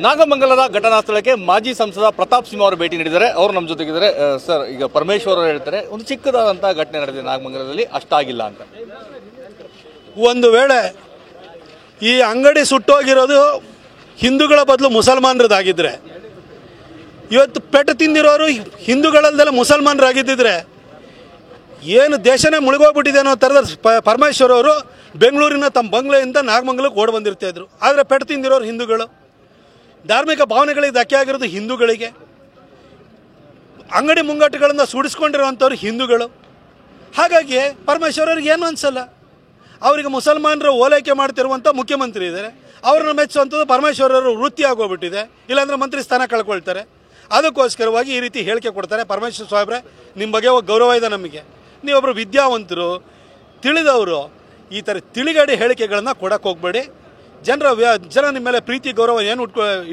ನಾಗಮಂಗಲದ ಘಟನಾ ಸ್ಥಳಕ್ಕೆ ಮಾಜಿ ಸಂಸದ ಪ್ರತಾಪ್ ಸಿಂಹ ಅವರು ಭೇಟಿ ನೀಡಿದ್ದಾರೆ. ಅವರು ನಮ್ಮ ಜೊತೆಗಿದ್ದಾರೆ. ಸರ್, ಈಗ ಪರಮೇಶ್ವರ್ ಅವರು ಹೇಳ್ತಾರೆ ಒಂದು ಚಿಕ್ಕದಾದಂಥ ಘಟನೆ ನಡೆದಿದೆ ನಾಗಮಂಗಲದಲ್ಲಿ, ಅಷ್ಟಾಗಿಲ್ಲ ಅಂತ. ಒಂದು ವೇಳೆ ಈ ಅಂಗಡಿ ಸುಟ್ಟೋಗಿರೋದು ಹಿಂದೂಗಳ ಬದಲು ಮುಸಲ್ಮಾನರದಾಗಿದ್ದರೆ, ಇವತ್ತು ಪೆಟ್ಟು ತಿಂದಿರೋರು ಹಿಂದೂಗಳಲ್ದೆಲ್ಲ ಮುಸಲ್ಮಾನರಾಗಿದ್ದಿದ್ರೆ ಏನು ದೇಶನೇ ಮುಳುಗೋಗ್ಬಿಟ್ಟಿದೆ ಅನ್ನೋ ಥರದ ಪರಮೇಶ್ವರ್ ಅವರು ಬೆಂಗಳೂರಿನ ತಮ್ಮ ಬಂಗ್ಲೆಯಿಂದ ನಾಗಮಂಗಲಕ್ಕೆ ಓಡಿ ಬಂದಿರ್ತಾಯಿದ್ರು. ಆದರೆ ಪೆಟ್ಟು ತಿಂದಿರೋರು ಹಿಂದೂಗಳು, ಧಾರ್ಮಿಕ ಭಾವನೆಗಳಿಗೆ ಧಕ್ಕೆ ಆಗಿರೋದು ಹಿಂದೂಗಳಿಗೆ, ಅಂಗಡಿ ಮುಂಗಟ್ಟುಗಳನ್ನು ಸುಡಿಸ್ಕೊಂಡಿರೋವಂಥವ್ರು ಹಿಂದೂಗಳು. ಹಾಗಾಗಿ ಪರಮೇಶ್ವರ್ ಅವ್ರಿಗೆ ಏನು ಅನಿಸಲ್ಲ. ಅವರಿಗೆ ಮುಸಲ್ಮಾನರು ಓಲೈಕೆ ಮಾಡ್ತಿರುವಂಥ ಮುಖ್ಯಮಂತ್ರಿ ಇದ್ದಾರೆ, ಅವ್ರನ್ನ ಮೆಚ್ಚುವಂಥದ್ದು ಪರಮೇಶ್ವರರು ವೃತ್ತಿ ಆಗೋಗ್ಬಿಟ್ಟಿದೆ. ಇಲ್ಲಾಂದರೆ ಮಂತ್ರಿ ಸ್ಥಾನ ಕಳ್ಕೊಳ್ತಾರೆ. ಅದಕ್ಕೋಸ್ಕರವಾಗಿ ಈ ರೀತಿ ಹೇಳಿಕೆ ಕೊಡ್ತಾರೆ. ಪರಮೇಶ್ವರ್ ಸಾಹೇಬ್ರೆ, ನಿಮ್ಮ ಬಗ್ಗೆ ಗೌರವ ಇದೆ ನಮಗೆ, ನೀವೊಬ್ಬರು ವಿದ್ಯಾವಂತರು, ತಿಳಿದವರು. ಈ ಥರ ತಿಳಿಗಡಿ ಹೇಳಿಕೆಗಳನ್ನು ಕೊಡಕ್ಕೆ ಹೋಗಬೇಡಿ. ಜನ ನಿಮ್ಮ ಮೇಲೆ ಪ್ರೀತಿ ಗೌರವ ಏನು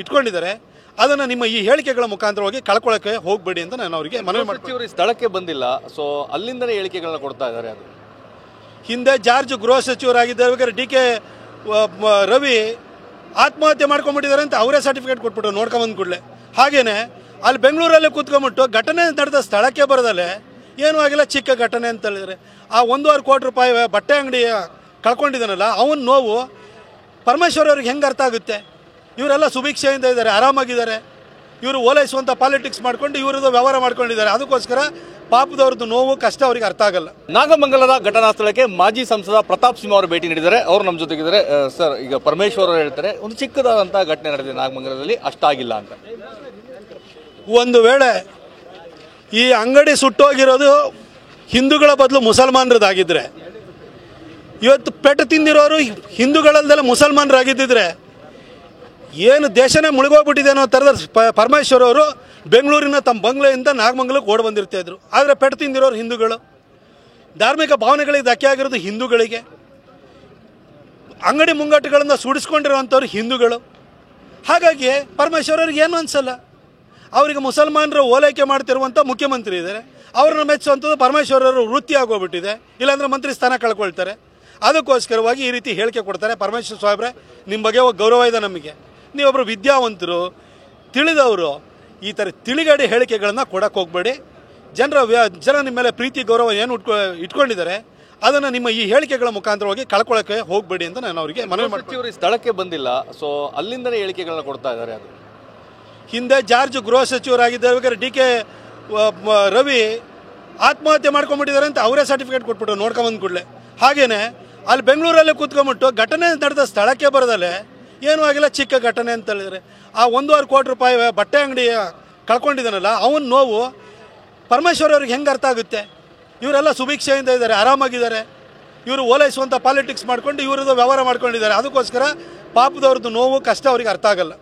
ಇಟ್ಕೊಂಡಿದ್ದಾರೆ ಅದನ್ನು ನಿಮ್ಮ ಈ ಹೇಳಿಕೆಗಳ ಮುಖಾಂತರವಾಗಿ ಕಳ್ಕೊಳ್ಳೋಕ್ಕೆ ಹೋಗಬೇಡಿ ಅಂತ ನಾನು ಅವರಿಗೆ ಮನವಿ ಮಾಡ್ತೀನಿ. ಸ್ಥಳಕ್ಕೆ ಬಂದಿಲ್ಲ, ಸೊ ಅಲ್ಲಿಂದಲೇ ಹೇಳಿಕೆಗಳನ್ನ ಕೊಡ್ತಾ ಇದ್ದಾರೆ. ಅದು ಹಿಂದೆ ಜಾರ್ಜ್ ಗೃಹ ಸಚಿವರಾಗಿದ್ದಾರೆ ಡಿ ಕೆ ರವಿ ಆತ್ಮಹತ್ಯೆ ಮಾಡ್ಕೊಂಡ್ಬಿಟ್ಟಿದ್ದಾರೆ ಅಂತ ಅವರೇ ಸರ್ಟಿಫಿಕೇಟ್ ಕೊಟ್ಬಿಟ್ಟು ನೋಡ್ಕೊಂಬಂದು ಕೂಡಲೇ. ಹಾಗೆಯೇ ಅಲ್ಲಿ ಬೆಂಗಳೂರಲ್ಲೇ ಕೂತ್ಕೊಂಡ್ಬಿಟ್ಟು ಘಟನೆ ನಡೆದ ಸ್ಥಳಕ್ಕೆ ಬರೋದಲ್ಲೇ ಏನೂ ಆಗಿಲ್ಲ, ಚಿಕ್ಕ ಘಟನೆ ಅಂತ ಹೇಳಿದರೆ ಆ 1.25 ಕೋಟಿ ರೂಪಾಯಿ ಬಟ್ಟೆ ಅಂಗಡಿ ಕಳ್ಕೊಂಡಿದ್ದಾನಲ್ಲ, ಅವನ ನೋವು ಪರಮೇಶ್ವರ್ ಅವ್ರಿಗೆ ಹೆಂಗೆ ಅರ್ಥ ಆಗುತ್ತೆ? ಇವರೆಲ್ಲ ಸುಭಿಕ್ಷೆಯಿಂದ ಇದ್ದಾರೆ, ಆರಾಮಾಗಿದ್ದಾರೆ. ಇವರು ಓಲೈಸುವಂಥ ಪಾಲಿಟಿಕ್ಸ್ ಮಾಡ್ಕೊಂಡು ಇವರದ್ದು ವ್ಯವಹಾರ ಮಾಡ್ಕೊಂಡಿದ್ದಾರೆ. ಅದಕ್ಕೋಸ್ಕರ ಪಾಪದವ್ರದ್ದು ನೋವು ಕಷ್ಟ ಅವರಿಗೆ ಅರ್ಥ ಆಗಲ್ಲ. ನಾಗಮಂಗಲದ ಘಟನಾ ಸ್ಥಳಕ್ಕೆ ಮಾಜಿ ಸಂಸದ ಪ್ರತಾಪ್ ಸಿಂಹ ಅವರು ಭೇಟಿ ನೀಡಿದ್ದಾರೆ. ಅವರು ನಮ್ಮ ಜೊತೆಗಿದ್ದಾರೆ. ಸರ್, ಈಗ ಪರಮೇಶ್ವರ್ ಅವರು ಹೇಳ್ತಾರೆ ಒಂದು ಚಿಕ್ಕದಾದಂಥ ಘಟನೆ ನಡೆದಿದೆ ನಾಗಮಂಗಲದಲ್ಲಿ, ಅಷ್ಟಾಗಿಲ್ಲ ಅಂತ. ಒಂದು ವೇಳೆ ಈ ಅಂಗಡಿ ಸುಟ್ಟೋಗಿರೋದು ಹಿಂದೂಗಳ ಬದಲು ಮುಸಲ್ಮಾನರದಾಗಿದ್ದರೆ, ಇವತ್ತು ಪೆಟ್ಟು ತಿಂದಿರೋರು ಹಿಂದೂಗಳಲ್ದೆಲ್ಲ ಮುಸಲ್ಮಾನರಾಗಿದ್ದಿದ್ರೆ ಏನು ದೇಶನೇ ಮುಳುಗೋಗ್ಬಿಟ್ಟಿದೆ ಅನ್ನೋ ಥರದ ಪರಮೇಶ್ವರ್ ಅವರು ಬೆಂಗಳೂರಿನ ತಮ್ಮ ಬಂಗ್ಲೆಯಿಂದ ನಾಗಮಂಗಲಕ್ಕೆ ಓಡಿ ಬಂದಿರ್ತಾಯಿದ್ರು. ಆದರೆ ಪೆಟ್ಟು ತಿಂದಿರೋರು ಹಿಂದೂಗಳು, ಧಾರ್ಮಿಕ ಭಾವನೆಗಳಿಗೆ ಧಕ್ಕೆ ಆಗಿರೋದು ಹಿಂದೂಗಳಿಗೆ, ಅಂಗಡಿ ಮುಂಗಟ್ಟುಗಳನ್ನು ಸುಡಿಸ್ಕೊಂಡಿರೋವಂಥವ್ರು ಹಿಂದೂಗಳು. ಹಾಗಾಗಿ ಪರಮೇಶ್ವರ್ ಅವ್ರಿಗೆ ಏನು ಅನಿಸಲ್ಲ. ಅವರಿಗೆ ಮುಸಲ್ಮಾನರು ಓಲೈಕೆ ಮಾಡ್ತಿರುವಂಥ ಮುಖ್ಯಮಂತ್ರಿ ಇದ್ದಾರೆ, ಅವ್ರನ್ನ ಮೆಚ್ಚುವಂಥದ್ದು ಪರಮೇಶ್ವರರು ವೃತ್ತಿ ಆಗೋಗ್ಬಿಟ್ಟಿದೆ. ಇಲ್ಲಾಂದರೆ ಮಂತ್ರಿ ಸ್ಥಾನ ಕಳ್ಕೊಳ್ತಾರೆ. ಅದಕ್ಕೋಸ್ಕರವಾಗಿ ಈ ರೀತಿ ಹೇಳಿಕೆ ಕೊಡ್ತಾರೆ. ಪರಮೇಶ್ವರ್ ಸಾಹೇಬ್ರೆ, ನಿಮ್ಮ ಬಗ್ಗೆ ಗೌರವ ಇದೆ ನಮಗೆ, ನೀವೊಬ್ಬರು ವಿದ್ಯಾವಂತರು, ತಿಳಿದವರು. ಈ ಥರ ತಿಳಿಗಡಿ ಹೇಳಿಕೆಗಳನ್ನು ಕೊಡಕ್ಕೆ ಹೋಗಬೇಡಿ. ಜನ ನಿಮ್ಮ ಮೇಲೆ ಪ್ರೀತಿ ಗೌರವ ಏನು ಇಟ್ಕೊಂಡಿದ್ದಾರೆ ಅದನ್ನು ನಿಮ್ಮ ಈ ಹೇಳಿಕೆಗಳ ಮುಖಾಂತರವಾಗಿ ಕಳ್ಕೊಳ್ಳೋಕ್ಕೆ ಹೋಗಬೇಡಿ ಅಂತ ನಾನು ಅವರಿಗೆ ಮನವಿ ಮಾಡ್ತೀನಿ. ಸ್ಥಳಕ್ಕೆ ಬಂದಿಲ್ಲ, ಸೊ ಅಲ್ಲಿಂದಲೇ ಹೇಳಿಕೆಗಳನ್ನ ಕೊಡ್ತಾ ಇದ್ದಾರೆ. ಅದು ಹಿಂದೆ ಜಾರ್ಜ್ ಗೃಹ ಸಚಿವರಾಗಿದ್ದಾರೆ ಡಿ ಕೆ ರವಿ ಆತ್ಮಹತ್ಯೆ ಮಾಡ್ಕೊಂಡ್ಬಿಟ್ಟಿದ್ದಾರೆ ಅಂತ ಅವರೇ ಸರ್ಟಿಫಿಕೇಟ್ ಕೊಟ್ಬಿಟ್ಟು ನೋಡ್ಕೊಂಬಂದು ಕೂಡಲೇ. ಹಾಗೆಯೇ ಅಲ್ಲಿ ಬೆಂಗಳೂರಲ್ಲೇ ಕೂತ್ಕೊಂಡ್ಬಿಟ್ಟು ಘಟನೆ ನಡೆದ ಸ್ಥಳಕ್ಕೆ ಬರೋದಲ್ಲೇ ಏನೂ ಆಗಿಲ್ಲ, ಚಿಕ್ಕ ಘಟನೆ ಅಂತ ಹೇಳಿದರೆ ಆ 1.25 ಕೋಟಿ ರೂಪಾಯಿ ಬಟ್ಟೆ ಅಂಗಡಿ ಕಳ್ಕೊಂಡಿದ್ದಾನಲ್ಲ, ಅವನ ನೋವು ಪರಮೇಶ್ವರ್ ಅವ್ರಿಗೆ ಹೆಂಗೆ ಅರ್ಥ ಆಗುತ್ತೆ? ಇವರೆಲ್ಲ ಸುಭಿಕ್ಷೆಯಿಂದ ಇದ್ದಾರೆ, ಆರಾಮಾಗಿದ್ದಾರೆ. ಇವರು ಓಲೈಸುವಂಥ ಪಾಲಿಟಿಕ್ಸ್ ಮಾಡ್ಕೊಂಡು ಇವರದ್ದು ವ್ಯವಹಾರ ಮಾಡ್ಕೊಂಡಿದ್ದಾರೆ. ಅದಕ್ಕೋಸ್ಕರ ಪಾಪದವ್ರದ್ದು ನೋವು ಕಷ್ಟ ಅವರಿಗೆ ಅರ್ಥ ಆಗಲ್ಲ.